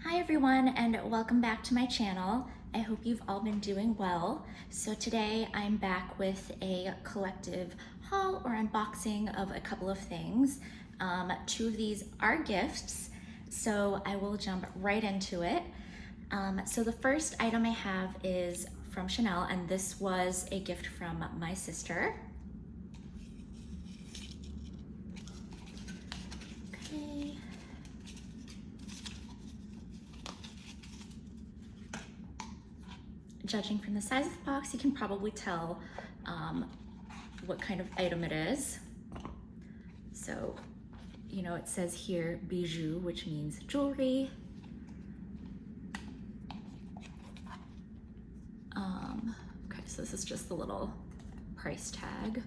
Hi everyone, and welcome back to my channel. I hope you've all been doing well. So today I'm back with a collective haul or unboxing of a couple of things. Two of these are gifts, so I will jump right into it. So the first item I have is from Chanel, and this was a gift from my sister. Okay. Judging from the size of the box, you can probably tell what kind of item it is. So, you know, it says here bijou, which means jewelry. Okay, so this is just the little price tag.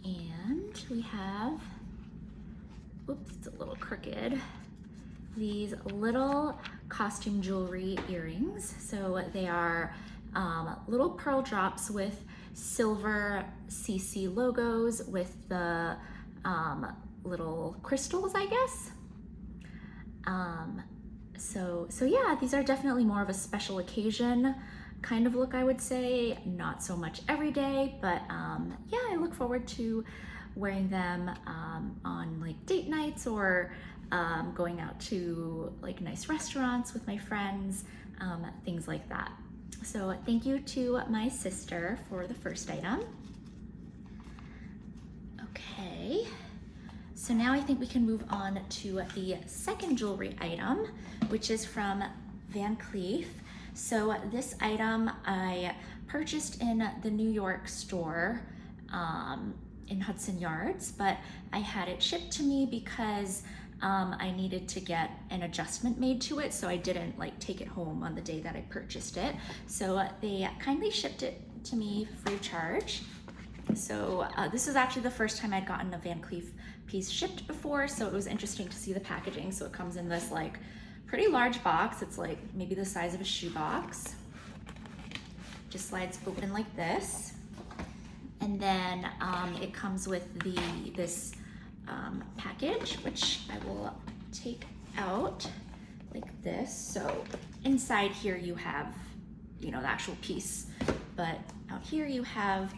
And we have, oops, it's a little crooked, these little costume jewelry earrings. So they are little pearl drops with silver CC logos with the little crystals, I guess. So yeah, these are definitely more of a special occasion kind of look, I would say. Not so much every day, but yeah, I look forward to wearing them on like date nights or going out to like nice restaurants with my friends, things like that. So thank you to my sister for the first item. Okay, so now I think we can move on to the second jewelry item, which is from Van Cleef. So this item I purchased in the New York store in Hudson Yards, but I had it shipped to me because I needed to get an adjustment made to it, so I didn't like take it home on the day that I purchased it. So they kindly shipped it to me free of charge. So this is actually the first time I'd gotten a Van Cleef piece shipped before, so it was interesting to see the packaging. So it comes in this like pretty large box. It's like maybe the size of a shoebox. Just slides open like this. And then it comes with this package, which I will take out like this. So inside here you have, you know, the actual piece, but out here you have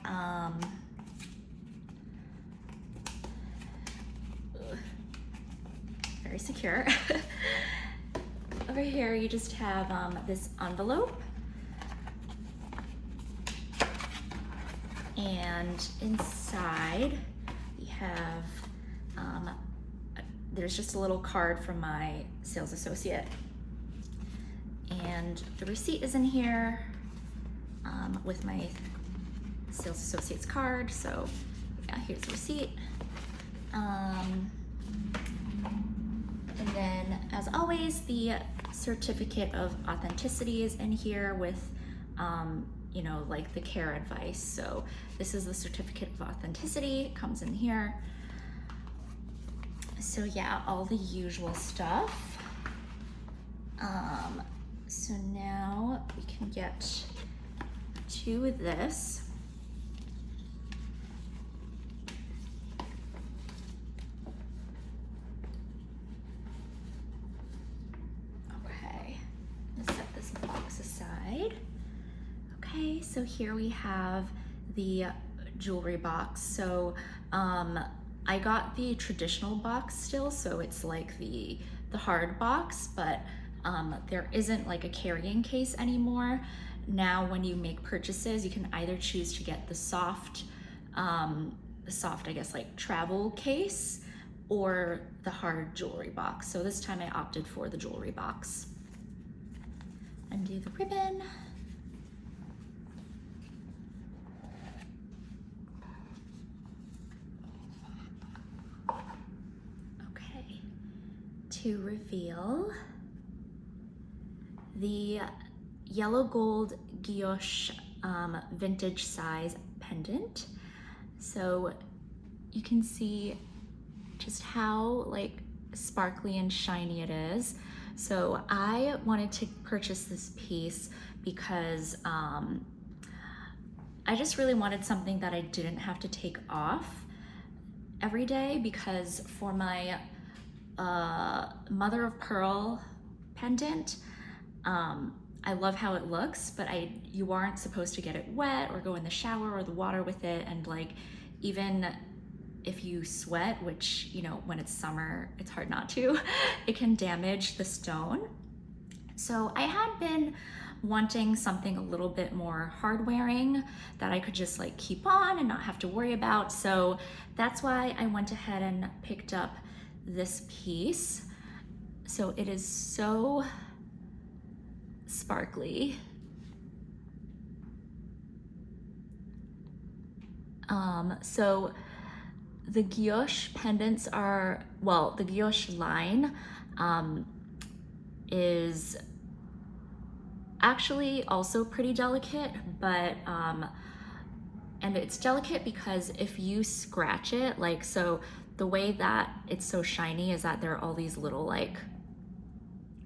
very secure. Over here you just have this envelope, and inside we have there's just a little card from my sales associate, and the receipt is in here with my sales associate's card. So yeah, here's the receipt. And then, as always, the certificate of authenticity is in here with, you know, like the care advice. So this is the certificate of authenticity. It comes in here. So yeah, all the usual stuff. So now we can get to this. Okay, let's set this box aside. Okay, so here we have the jewelry box. So I got the traditional box still, so it's like the hard box, but there isn't like a carrying case anymore. Now when you make purchases, you can either choose to get the soft, I guess, like travel case, or the hard jewelry box. So this time I opted for the jewelry box. Undo the ribbon. Okay, to reveal the yellow gold guilloche vintage size pendant. So you can see just how like sparkly and shiny it is. So I wanted to purchase this piece because I just really wanted something that I didn't have to take off every day, because for my mother of pearl pendant. I love how it looks, but you aren't supposed to get it wet or go in the shower or the water with it. And like, even if you sweat, which, you know, when it's summer, it's hard not to, it can damage the stone. So I had been wanting something a little bit more hard wearing that I could just like keep on and not have to worry about. So that's why I went ahead and picked up this piece. So it is so sparkly. So the guilloche pendants are, well, the guilloche line is actually also pretty delicate, but and it's delicate because if you scratch it, like, so the way that it's so shiny is that there are all these little, like,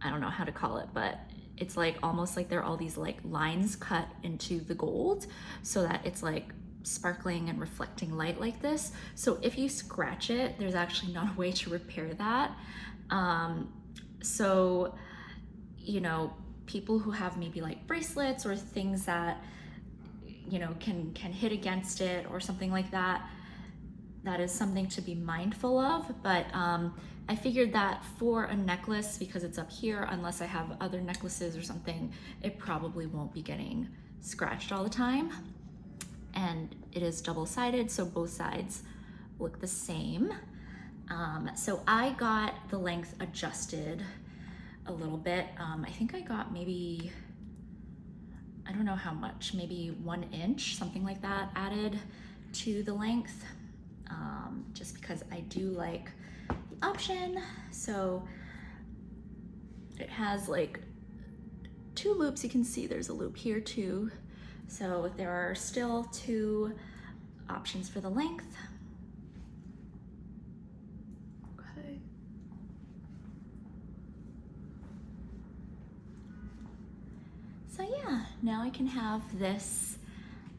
I don't know how to call it, but it's like almost like there are all these like lines cut into the gold so that it's like sparkling and reflecting light like this. So if you scratch it, there's actually not a way to repair that. So, you know, people who have maybe like bracelets or things that, you know, can hit against it or something like that, that is something to be mindful of. But I figured that for a necklace, because it's up here, unless I have other necklaces or something, it probably won't be getting scratched all the time. And it is double-sided, so both sides look the same. So I got the length adjusted a little bit. I think I got maybe, I don't know how much, maybe 1 inch, something like that, added to the length, just because I do like the option. So it has like 2 loops. You can see there's a loop here too. So there are still 2 options for the length. Okay. So yeah, now I can have this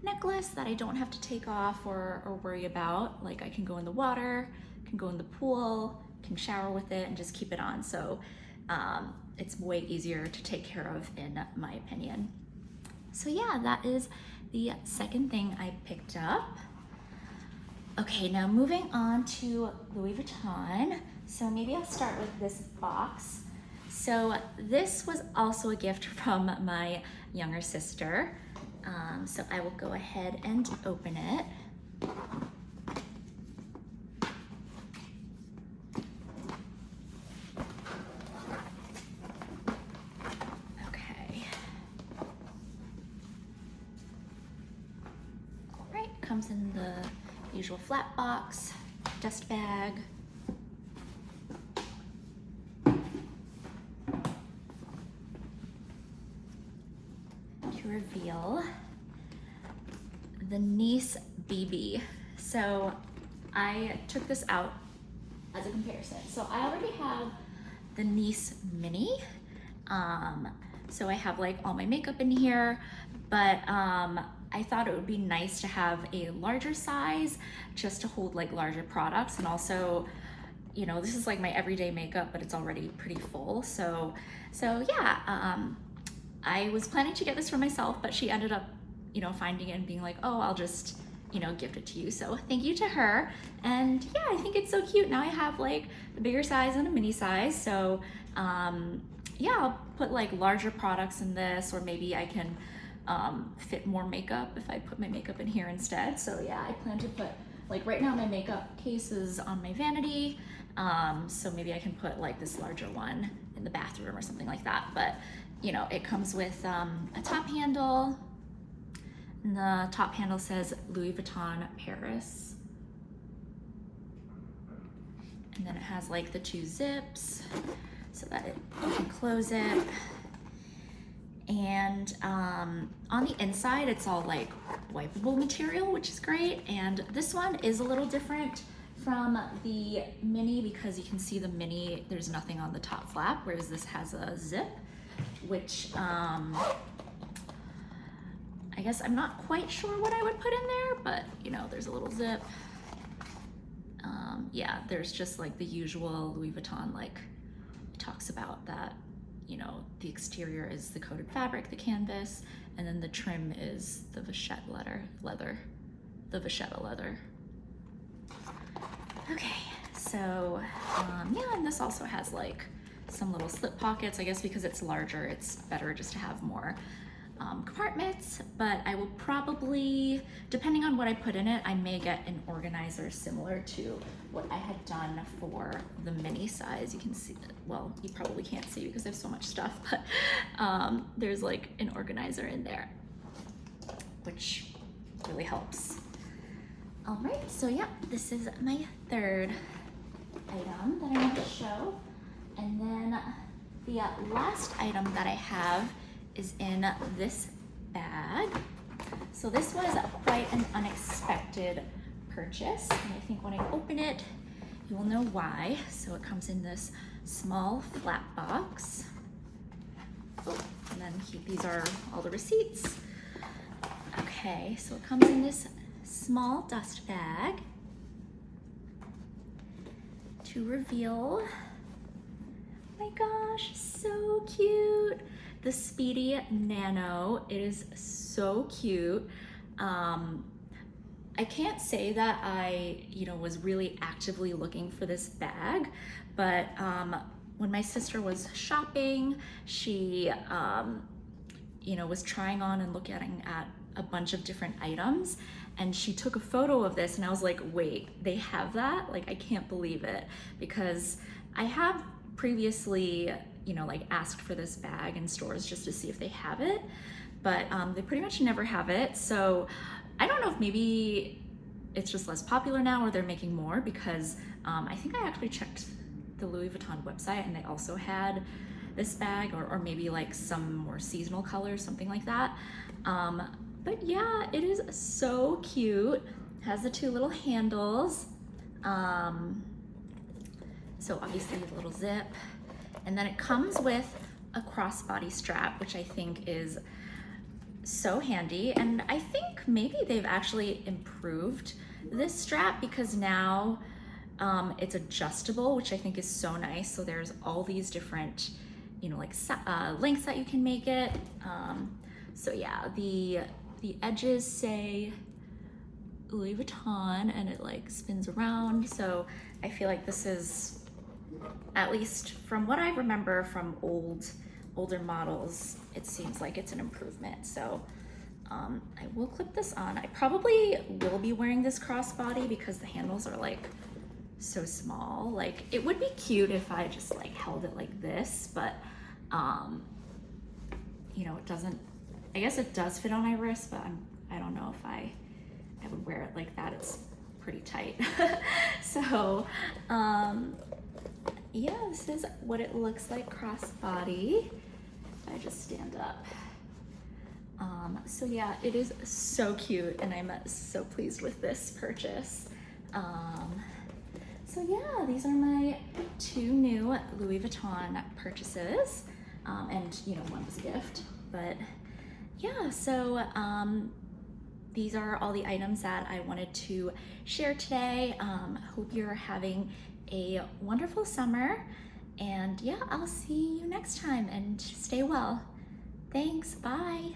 necklace that I don't have to take off or worry about. Like, I can go in the water, can go in the pool, can shower with it and just keep it on. So it's way easier to take care of, in my opinion. So yeah, that is the second thing I picked up. Okay, now moving on to Louis Vuitton. So maybe I'll start with this box. So this was also a gift from my younger sister. So I will go ahead and open it. Comes in the usual flat box, dust bag. To reveal the Nice BB. So I took this out as a comparison. So I already have the Nice Mini. So I have like all my makeup in here, but I thought it would be nice to have a larger size just to hold like larger products. And also, you know, this is like my everyday makeup, but it's already pretty full. So yeah, I was planning to get this for myself, but she ended up, you know, finding it and being like, oh, I'll just, you know, gift it to you. So thank you to her. And yeah, I think it's so cute. Now I have like the bigger size and a mini size. So yeah, I'll put like larger products in this, or maybe I can fit more makeup if I put my makeup in here instead. So yeah, I plan to put, like, right now my makeup case is on my vanity, so maybe I can put like this larger one in the bathroom or something like that. But you know, it comes with a top handle, and the top handle says Louis Vuitton Paris, and then it has like the 2 zips so that you can close it. And on the inside, it's all like wipeable material, which is great. And this one is a little different from the mini because you can see the mini, there's nothing on the top flap, whereas this has a zip, which I guess I'm not quite sure what I would put in there, but you know, there's a little zip. Yeah, there's just like the usual Louis Vuitton, like it talks about that, you know, the exterior is the coated fabric, the canvas, and then the trim is the vachetta leather. Okay, so yeah, and this also has like some little slip pockets. I guess because it's larger, it's better just to have more compartments, but I will probably, depending on what I put in it, I may get an organizer similar to what I had done for the mini size. You can see, well, you probably can't see because there's so much stuff, but there's like an organizer in there, which really helps. All right, so yeah, this is my third item that I want to show. And then the last item that I have is in this bag. So this was quite an unexpected purchase, and I think when I open it, you will know why. So it comes in this small flat box. Oh, and then these are all the receipts. Okay, so it comes in this small dust bag to reveal, oh my gosh, so cute, the Speedy Nano. It is so cute. I can't say that I, was really actively looking for this bag, but when my sister was shopping, she, was trying on and looking at a bunch of different items, and she took a photo of this, and I was like, wait, they have that? Like, I can't believe it, because I have previously, asked for this bag in stores just to see if they have it, but they pretty much never have it. So I don't know if maybe it's just less popular now or they're making more, because I think I actually checked the Louis Vuitton website and they also had this bag, or maybe like some more seasonal colors, something like that. But yeah, it is so cute. It has the two little handles. So obviously the little zip. And then it comes with a crossbody strap, which I think is so handy. And I think maybe they've actually improved this strap, because now it's adjustable, which I think is so nice. So there's all these different, lengths that you can make it. So yeah, the edges say Louis Vuitton, and it like spins around. So I feel like this is, at least from what I remember from older models, it seems like it's an improvement. So I will clip this on. I probably will be wearing this crossbody because the handles are like so small. Like, it would be cute if I just like held it like this, but it doesn't, I guess it does fit on my wrist, but I don't know if I would wear it like that. It's pretty tight. So yeah, this is what it looks like crossbody. If I just stand up. So yeah, it is so cute, and I'm so pleased with this purchase. So yeah, these are my two new Louis Vuitton purchases, and one was a gift. But yeah, so these are all the items that I wanted to share today. Hope you're having a wonderful summer, and yeah, I'll see you next time, and stay well. Thanks, bye.